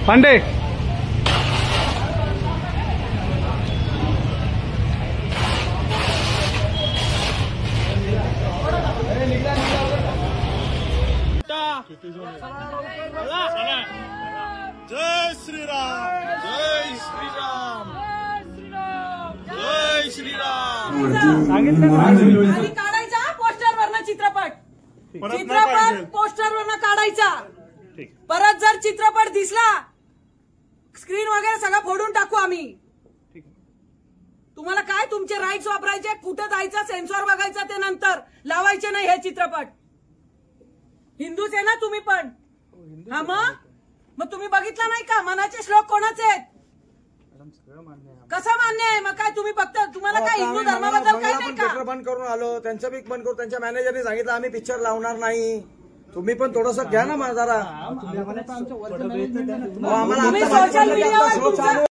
पांडे जय श्रीराम, जय श्रीराम, जय श्रीराम। काढायचा पोस्टरवरनं चित्रपट पोस्टरवरनं काढायचा। परत जर चित्रपट दिसला स्क्रीन वगैरे सगळं फोडून टाकू आम्ही। तुम्हाला काय तुमचे राईट्स वापरायचे, कुठे जायचं, सेन्सॉर बघायचं, ते नंतर लावायचे नाही हे चित्रपट। हिंदूच आहे ना तुम्ही पण? हा मग तुम्ही बघितलं नाही का मनाचे श्लोक कोणाचे आहेत? कसं मान्य आहे? मग काय तुम्ही फक्त तुम्हाला काय हिंदू धर्माबद्दल काही नाही का? बंद करून आलो, त्यांचं बी बंद करू। त्यांच्या मॅनेजरने सांगितलं आम्ही पिक्चर लावणार नाही, तुम्ही पण थोडंसं घ्या ना जरा। तुम्ही सोशल मीडियावर